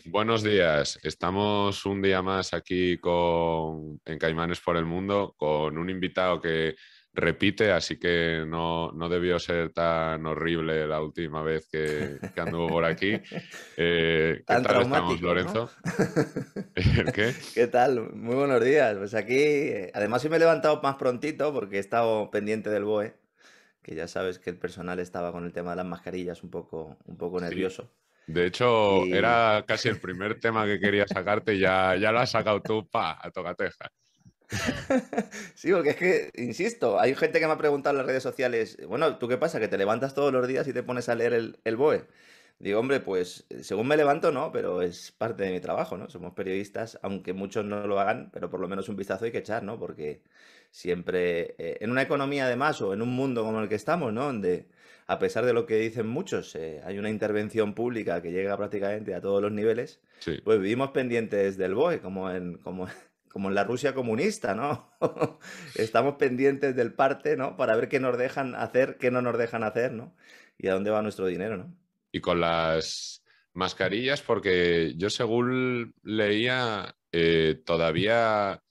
Buenos días. Estamos un día más aquí en Caimanes por el Mundo con un invitado que repite, así que no debió ser tan horrible la última vez que anduvo por aquí. ¿Qué Tan tal estamos, traumático, ¿no? Lorenzo? ¿El qué? ¿Qué tal? Muy buenos días. Pues aquí, además hoy me he levantado más prontito porque he estado pendiente del BOE, que ya sabes que el personal estaba con el tema de las mascarillas un poco Sí. nervioso. De hecho, Y era casi el primer tema que quería sacarte y ya lo has sacado tú, a tocateja. sí, porque es que, insisto, hay gente que me ha preguntado en las redes sociales, bueno, ¿tú qué pasa? ¿Que te levantas todos los días y te pones a leer el BOE? Digo, hombre, pues según me levanto, no, pero es parte de mi trabajo, ¿no? Somos periodistas, aunque muchos no lo hagan, pero por lo menos un vistazo hay que echar, ¿no? Porque siempre, en una economía además, o en un mundo como el que estamos, ¿no? Donde, a pesar de lo que dicen muchos, hay una intervención pública que llega prácticamente a todos los niveles, Sí. pues vivimos pendientes del BOE, como en la Rusia comunista, ¿no? Estamos pendientes del parte, ¿no? Para ver qué nos dejan hacer, qué no nos dejan hacer, ¿no? Y a dónde va nuestro dinero, ¿no? Y con las mascarillas, porque yo según leía, todavía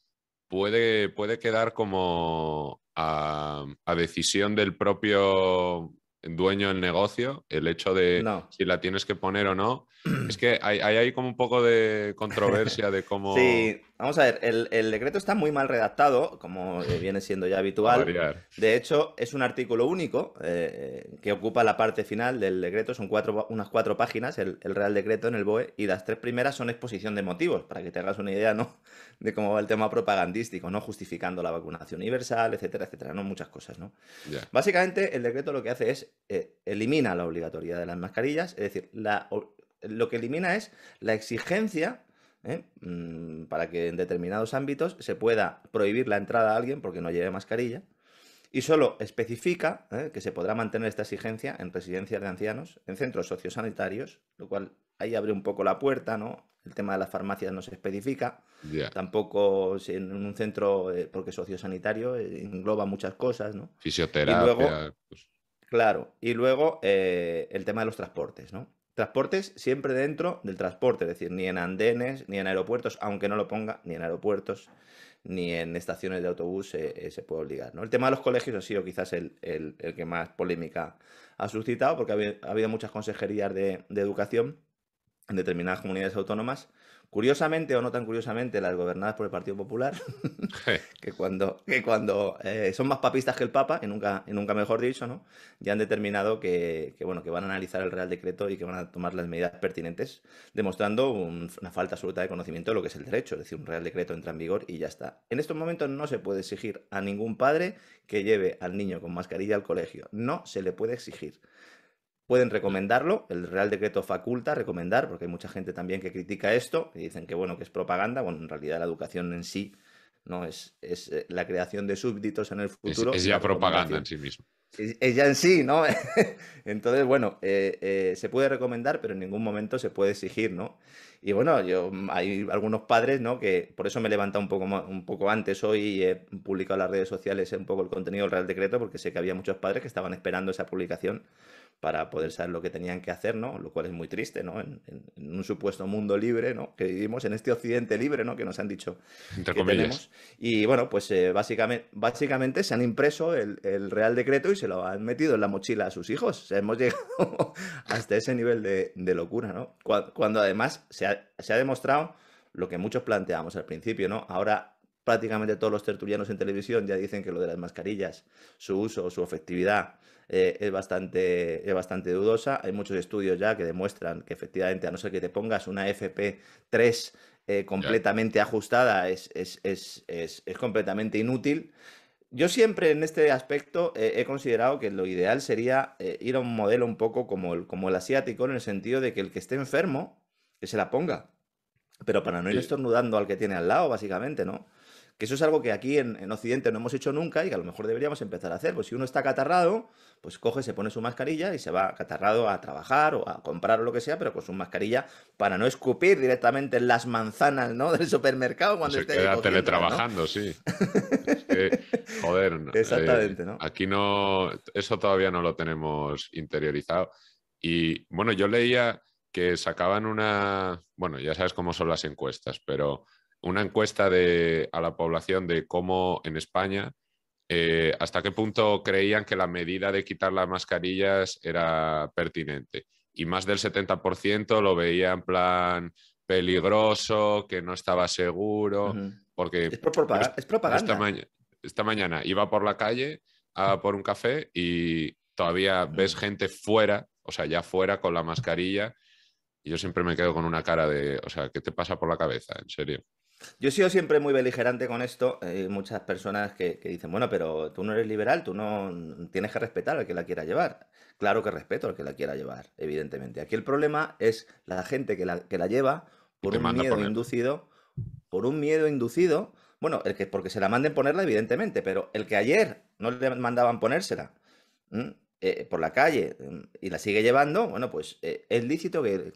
puede quedar como a decisión del propio dueño del negocio el hecho de No. si la tienes que poner o no. Es que hay como un poco de controversia de cómo Sí, vamos a ver, el decreto está muy mal redactado, como viene siendo ya va a habitual. variar. De hecho, es un artículo único que ocupa la parte final del decreto, son unas 4 páginas, el Real Decreto en el BOE, y las 3 primeras son exposición de motivos, para que te hagas una idea, ¿no? De cómo va el tema propagandístico, ¿no? Justificando la vacunación universal, etcétera, etcétera, ¿no? Muchas cosas, ¿no? Ya. Básicamente, el decreto lo que hace es elimina la obligatoriedad de las mascarillas, es decir, lo que elimina es la exigencia para que en determinados ámbitos se pueda prohibir la entrada a alguien porque no lleve mascarilla y solo especifica que se podrá mantener esta exigencia en residencias de ancianos, en centros sociosanitarios, lo cual ahí abre un poco la puerta, ¿no? El tema de las farmacias no se especifica, Ya. tampoco si en un centro, porque sociosanitario engloba muchas cosas, ¿no? Y luego Fisioterapia, pues, claro, y luego el tema de los transportes, ¿no? Transportes siempre dentro del transporte, es decir, ni en andenes, ni en aeropuertos, aunque no lo ponga, ni en aeropuertos, ni en estaciones de autobús se puede obligar, ¿no? El tema de los colegios ha sido quizás el que más polémica ha suscitado, porque ha habido muchas consejerías de educación en determinadas comunidades autónomas, curiosamente o no tan curiosamente, las gobernadas por el Partido Popular, que cuando son más papistas que el Papa, y nunca mejor dicho, ¿no? Ya han determinado bueno, que van a analizar el Real Decreto y que van a tomar las medidas pertinentes, demostrando una falta absoluta de conocimiento de lo que es el derecho. Es decir, un Real Decreto entra en vigor y ya está. En estos momentos no se puede exigir a ningún padre que lleve al niño con mascarilla al colegio. No se le puede exigir. Pueden recomendarlo, el Real Decreto faculta recomendar, porque hay mucha gente también que critica esto, y dicen que bueno, que es propaganda, bueno, en realidad la educación en sí no es la creación de súbditos en el futuro es y la ya propaganda en recomendación sí mismo. es ya en sí, ¿no? Entonces, bueno, se puede recomendar, pero en ningún momento se puede exigir, ¿no? Y bueno, hay algunos padres, ¿no? Que por eso me he levantado un poco antes hoy y he publicado en las redes sociales un poco el contenido del Real Decreto, porque sé que había muchos padres que estaban esperando esa publicación para poder saber lo que tenían que hacer, ¿no? Lo cual es muy triste, ¿no? En un supuesto mundo libre, ¿no? Que vivimos en este occidente libre, ¿no? Que nos han dicho Entre que comillas. tenemos. Y bueno, pues básicamente se han impreso el Real Decreto y se lo han metido en la mochila a sus hijos. O sea, hemos llegado hasta ese nivel de locura, ¿no? Cuando además se ha demostrado lo que muchos planteábamos al principio, ¿no? Ahora prácticamente todos los tertulianos en televisión ya dicen que lo de las mascarillas, su uso, su efectividad es bastante dudosa. Hay muchos estudios ya que demuestran que efectivamente, a no ser que te pongas una FP3 Ya. completamente ajustada, es completamente inútil. Yo siempre en este aspecto he considerado que lo ideal sería ir a un modelo un poco como el asiático, en el sentido de que el que esté enfermo, que se la ponga, pero para no ir Sí. estornudando al que tiene al lado, básicamente, ¿no? Que eso es algo que aquí en Occidente no hemos hecho nunca y que a lo mejor deberíamos empezar a hacer. Pues si uno está catarrado, pues coge, se pone su mascarilla y se va catarrado a trabajar o a comprar o lo que sea, pero con su mascarilla para no escupir directamente en las manzanas, ¿no? Del supermercado O cuando se esté queda cogiéndolas, ¿no? teletrabajando, sí. Es que, joder, Exactamente, ¿no? aquí no, eso todavía no lo tenemos interiorizado. Y bueno, yo leía que sacaban una, bueno, ya sabes cómo son las encuestas, pero una encuesta a la población de cómo en España, hasta qué punto creían que la medida de quitar las mascarillas era pertinente. Y más del 70% lo veía en plan peligroso, que no estaba seguro, Ujú. porque Es yo propaganda. esta mañana iba por la calle a por un café y todavía ves Mm. gente fuera, o sea, ya fuera con la mascarilla, y yo siempre me quedo con una cara de, o sea, ¿qué te pasa por la cabeza? En serio. Yo he sido siempre muy beligerante con esto. Muchas personas que dicen, bueno, pero tú no eres liberal, tú no tienes que respetar al que la quiera llevar. Claro que respeto al que la quiera llevar, evidentemente. Aquí el problema es la gente que la lleva Y por te un manda a miedo ponerla. inducido, por un miedo inducido. Bueno, el que porque se la manden ponerla, evidentemente, pero el que ayer no le mandaban ponérsela, ¿m? Por la calle, y la sigue llevando, bueno, pues es lícito que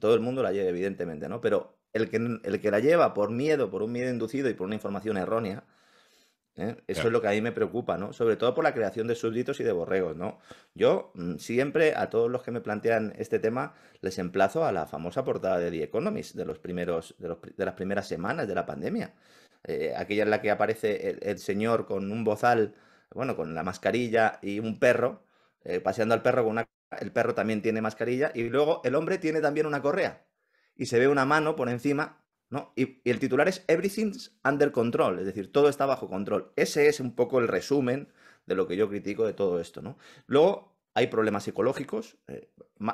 todo el mundo la lleve, evidentemente, ¿no? Pero el que la lleva por miedo, por un miedo inducido y por una información errónea, eso Ya. es lo que a mí me preocupa, ¿no? Sobre todo por la creación de súbditos y de borregos, ¿no? Yo siempre a todos los que me plantean este tema les emplazo a la famosa portada de The Economist de los primeros, de las primeras semanas de la pandemia. Aquella en la que aparece el señor con un bozal, bueno, con la mascarilla y un perro, paseando al perro con una... El perro también tiene mascarilla y luego el hombre tiene también una correa. Y se ve una mano por encima, ¿no? Y el titular es Everything's Under Control, es decir, todo está bajo control. Ese es un poco el resumen de lo que yo critico de todo esto, ¿no? Luego hay problemas psicológicos,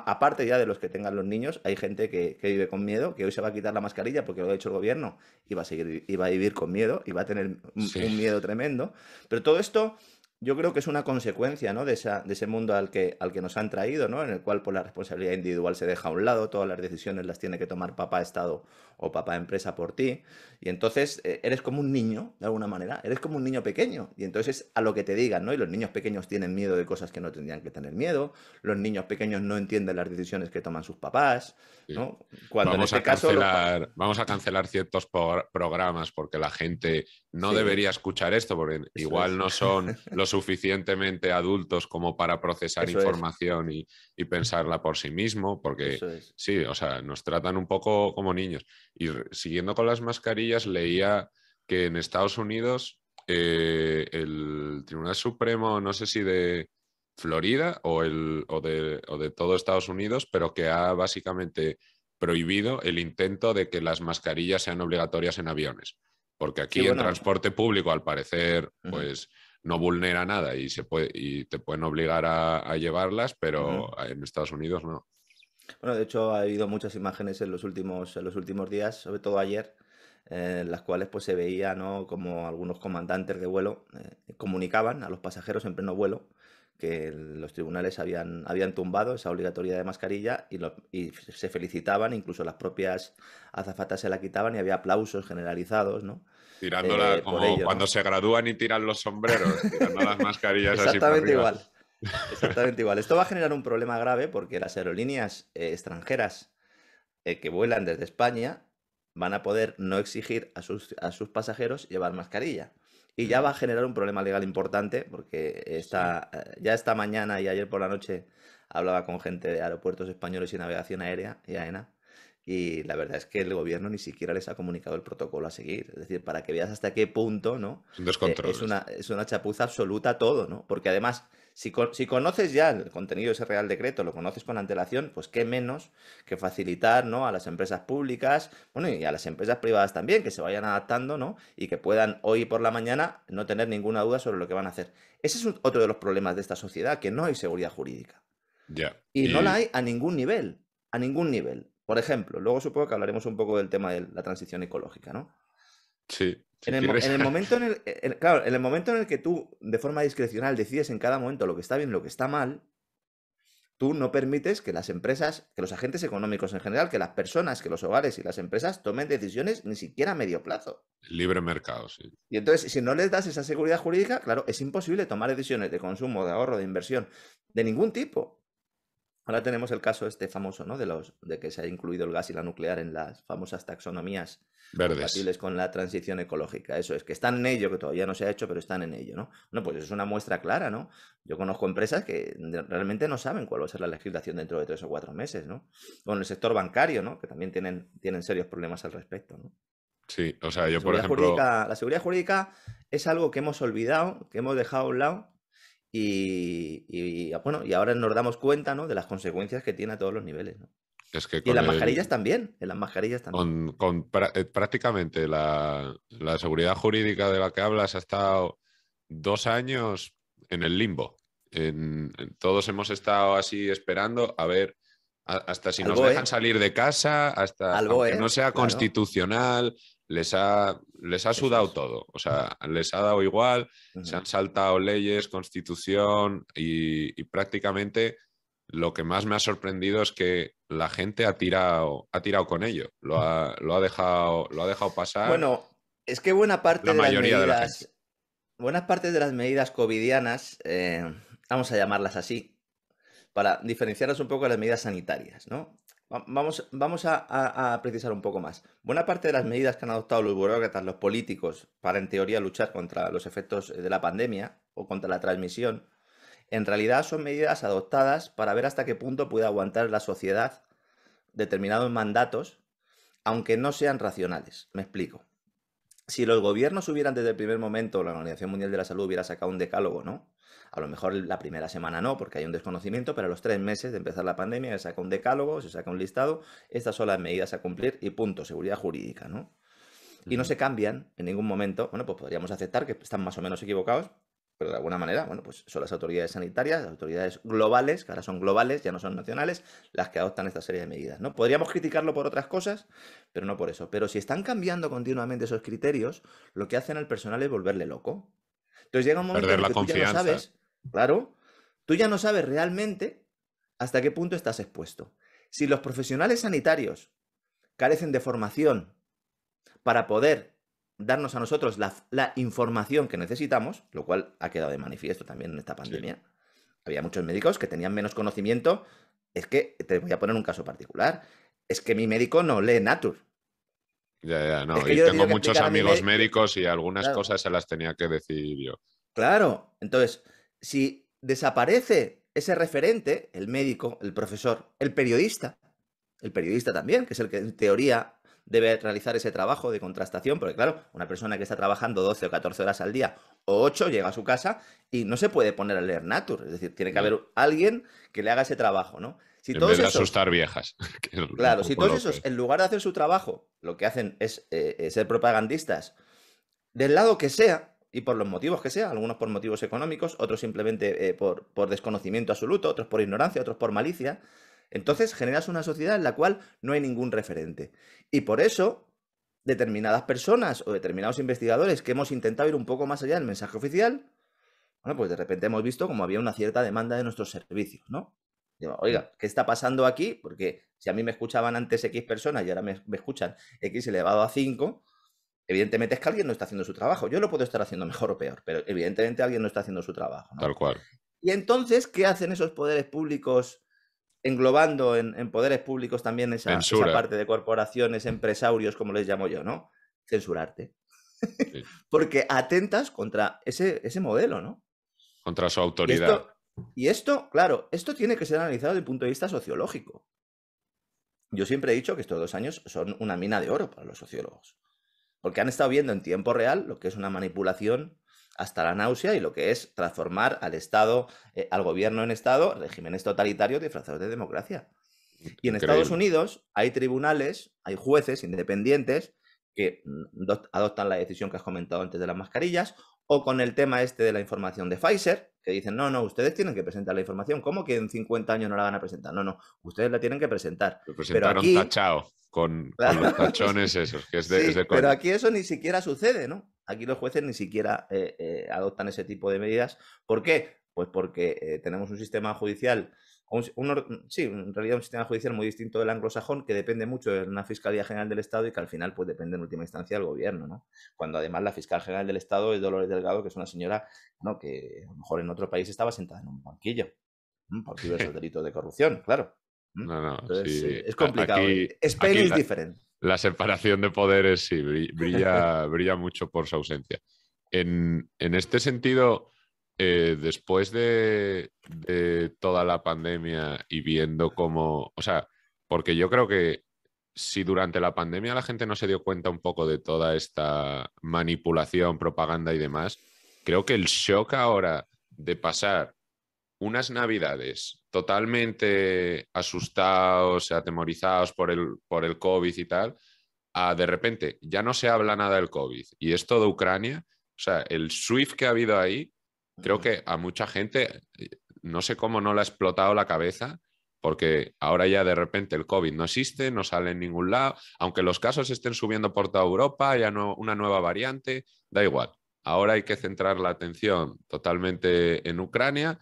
aparte ya de los que tengan los niños, hay gente que vive con miedo, que hoy se va a quitar la mascarilla porque lo ha hecho el gobierno y va a seguir, y va a vivir con miedo y va a tener Sí. un miedo tremendo. Pero todo esto yo creo que es una consecuencia, ¿no? De ese mundo al que nos han traído, ¿no? En el cual pues, la responsabilidad individual se deja a un lado, todas las decisiones las tiene que tomar papá Estado o papá empresa por ti. Y entonces eres como un niño, de alguna manera, eres como un niño pequeño. Y entonces es a lo que te digan, ¿no? Y los niños pequeños tienen miedo de cosas que no tendrían que tener miedo, los niños pequeños no entienden las decisiones que toman sus papás, Sí. ¿no? Cuando en este caso Vamos a cancelar ciertos programas porque la gente no Sí, debería escuchar esto, porque eso igual es. no son lo suficientemente adultos como para procesar Eso es, información y pensarla por sí mismo, porque eso es. sí, o sea, nos tratan un poco como niños. Y siguiendo con las mascarillas, leía que en Estados Unidos el Tribunal Supremo, no sé si de Florida o de todo Estados Unidos, pero que ha básicamente prohibido el intento de que las mascarillas sean obligatorias en aviones. Porque Sí, aquí en bueno. transporte público, al parecer, Ujú, pues no vulnera nada y te pueden obligar a llevarlas, ujú. pero en Estados Unidos no. Bueno, de hecho ha habido muchas imágenes en los últimos días, sobre todo ayer, en las cuales pues se veía, ¿no? Como algunos comandantes de vuelo comunicaban a los pasajeros en pleno vuelo que los tribunales habían tumbado esa obligatoriedad de mascarilla y se felicitaban, incluso las propias azafatas se la quitaban y había aplausos generalizados, ¿no? Tirándola Por como ello, cuando ¿no? se gradúan y tiran los sombreros, tirando las mascarillas así para Exactamente arriba. igual. Exactamente igual. Esto va a generar un problema grave porque las aerolíneas extranjeras que vuelan desde España van a poder no exigir a sus pasajeros llevar mascarilla. Y ya va a generar un problema legal importante porque Sí. ya esta mañana y ayer por la noche hablaba con gente de aeropuertos españoles y navegación aérea y AENA. Y la verdad es que el gobierno ni siquiera les ha comunicado el protocolo a seguir. Es decir, para que veas hasta qué punto, ¿no? Es un descontrol esto. Es una chapuza absoluta todo, ¿no? Porque además, si conoces ya el contenido de ese Real Decreto, lo conoces con antelación, pues qué menos que facilitar, ¿no? A las empresas públicas, bueno, y a las empresas privadas también, que se vayan adaptando, ¿no? Y que puedan hoy por la mañana no tener ninguna duda sobre lo que van a hacer. Ese es otro de los problemas de esta sociedad, que no hay seguridad jurídica. Ya. Y no la Y hay a ningún nivel, a ningún nivel. Por ejemplo, luego supongo que hablaremos un poco del tema de la transición ecológica, ¿no? sí, si quieres. En el momento claro, en el momento en el que tú, de forma discrecional, decides en cada momento lo que está bien y lo que está mal, tú no permites que las empresas, que los agentes económicos en general, que las personas, que los hogares y las empresas tomen decisiones ni siquiera a medio plazo. Libre mercado, sí. Y entonces, si no les das esa seguridad jurídica, claro, es imposible tomar decisiones de consumo, de ahorro, de inversión, de ningún tipo. Ahora tenemos el caso este famoso, ¿no? De que se ha incluido el gas y la nuclear en las famosas taxonomías Verdes. compatibles con la transición ecológica. Eso es, que están en ello, que todavía no se ha hecho, pero están en ello, ¿no? Bueno, pues es una muestra clara, ¿no? Yo conozco empresas que realmente no saben cuál va a ser la legislación dentro de 3 o 4 meses, ¿no? Con el sector bancario, ¿no? Que también tienen serios problemas al respecto, ¿no? Sí, o sea, yo por ejemplo, La seguridad jurídica es algo que hemos olvidado, que hemos dejado a un lado bueno, y ahora nos damos cuenta, ¿no? De las consecuencias que tiene a todos los niveles, ¿no? es que Y en con las mascarillas el, también, en las mascarillas también. prácticamente la seguridad jurídica de la que hablas ha estado 2 años en el limbo. Todos hemos estado así esperando a ver hasta si Al nos dejan BOE, salir de casa, hasta al aunque no BOE, sea claro, constitucional, les ha eso sudado es. todo. O sea, les ha dado igual, se Ujú. han saltado leyes, constitución y prácticamente lo que más me ha sorprendido es que la gente ha tirado con ello, lo ha dejado pasar Bueno, es que buena parte la de las mayoría de la gente. medidas, buenas partes de las medidas covidianas, vamos a llamarlas así, para diferenciarlas un poco de las medidas sanitarias, ¿no? Vamos a precisar un poco más. Buena parte de las medidas que han adoptado los burócratas, los políticos, para en teoría luchar contra los efectos de la pandemia o contra la transmisión, en realidad son medidas adoptadas para ver hasta qué punto puede aguantar la sociedad determinados mandatos, aunque no sean racionales. Me explico. Si los gobiernos hubieran desde el primer momento, la Organización Mundial de la Salud hubiera sacado un decálogo, ¿no? A lo mejor la primera semana no, porque hay un desconocimiento, pero a los 3 meses de empezar la pandemia se saca un decálogo, se saca un listado, estas son las medidas a cumplir y punto, seguridad jurídica, ¿no? Y no Ujú. se cambian en ningún momento, bueno, pues podríamos aceptar que están más o menos equivocados, pero de alguna manera, bueno, pues son las autoridades sanitarias, las autoridades globales, que ahora son globales, ya no son nacionales, las que adoptan esta serie de medidas, ¿no? Podríamos criticarlo por otras cosas, pero no por eso. Pero si están cambiando continuamente esos criterios, lo que hacen al personal es volverle loco. Entonces llega un momento Perder en el la que tú ya no confianza. sabes, claro, tú ya no sabes realmente hasta qué punto estás expuesto. Si los profesionales sanitarios carecen de formación para poder darnos a nosotros la información que necesitamos, lo cual ha quedado de manifiesto también en esta Sí. pandemia. Había muchos médicos que tenían menos conocimiento. Es que te voy a poner un caso particular. Es que mi médico no lee Nature. Ya, ya, Es no. que Y yo le tengo tengo que muchos explicar a mi amigos médico. médicos y algunas Claro, cosas se las tenía que decir yo. claro. Entonces, si desaparece ese referente, el médico, el profesor, el periodista también, que es el que en teoría debe realizar ese trabajo de contrastación, porque claro, una persona que está trabajando 12 o 14 horas al día o 8 llega a su casa y no se puede poner a leer Nature, es decir, tiene que Ya. haber alguien que le haga ese trabajo, ¿no? Si En vez todos de esos, asustar viejas, que es un claro, si poco todos lo que... esos, en lugar de hacer su trabajo, lo que hacen es ser propagandistas del lado que sea, y por los motivos que sea, algunos por motivos económicos, otros simplemente por desconocimiento absoluto, otros por ignorancia, otros por malicia, entonces generas una sociedad en la cual no hay ningún referente. Y por eso, determinadas personas o determinados investigadores que hemos intentado ir un poco más allá del mensaje oficial, bueno, pues de repente hemos visto como había una cierta demanda de nuestros servicios, ¿no? Digo, Mm. oiga, ¿qué está pasando aquí? Porque si a mí me escuchaban antes X personas y ahora me escuchan X elevado a 5, evidentemente es que alguien no está haciendo su trabajo. Yo lo puedo estar haciendo mejor o peor, pero evidentemente alguien no está haciendo su trabajo, Tal ¿no? cual. Y entonces, ¿qué hacen esos poderes públicos, englobando en poderes públicos también esa Censura. parte de corporaciones, empresarios, como les llamo yo, ¿no? Censurarte. Sí. Porque atentas contra ese modelo, ¿no? Contra su Y autoridad. esto, claro, esto tiene que ser analizado desde el punto de vista sociológico. Yo siempre he dicho que estos 2 años son una mina de oro para los sociólogos. Porque han estado viendo en tiempo real lo que es una manipulación hasta la náusea y lo que es transformar al Estado, al gobierno en Estado, regímenes totalitarios disfrazados de democracia. Y en Estados Increíble. Unidos hay tribunales, hay jueces independientes que adoptan la decisión que has comentado antes de las mascarillas, o con el tema este de la información de Pfizer, que dicen, no, no, ustedes tienen que presentar la información. ¿Cómo que en 50 años no la van a presentar? No, no, ustedes la tienen que presentar. Lo Pero presentaron aquí, tachado con los claro, tachones esos, que es de sí, pero coña. aquí eso ni siquiera sucede, ¿no? Aquí los jueces ni siquiera adoptan ese tipo de medidas. ¿Por qué? Pues porque tenemos un sistema judicial, sí, en realidad un sistema judicial muy distinto del anglosajón, que depende mucho de una Fiscalía General del Estado y que al final pues depende en última instancia del gobierno, ¿no? Cuando además la Fiscal General del Estado es Dolores Delgado, que es una señora, ¿no? Que a lo mejor en otro país estaba sentada en un banquillo. Por diversos delitos de corrupción, claro. No, no, Entonces, sí. es complicado. Spain Aquí is different. la separación de poderes sí brilla mucho por su ausencia. En este sentido, después de toda la pandemia y viendo cómo, o sea, porque yo creo que si durante la pandemia la gente no se dio cuenta un poco de toda esta manipulación, propaganda y demás, creo que el shock ahora de pasar unas navidades totalmente asustados, atemorizados por el COVID y tal, a de repente ya no se habla nada del COVID y es todo Ucrania, o sea, el SWIFT que ha habido ahí, creo que a mucha gente, no sé cómo no le ha explotado la cabeza, porque ahora ya de repente el COVID no existe, no sale en ningún lado, aunque los casos estén subiendo por toda Europa, ya no, una nueva variante, da igual. Ahora hay que centrar la atención totalmente en Ucrania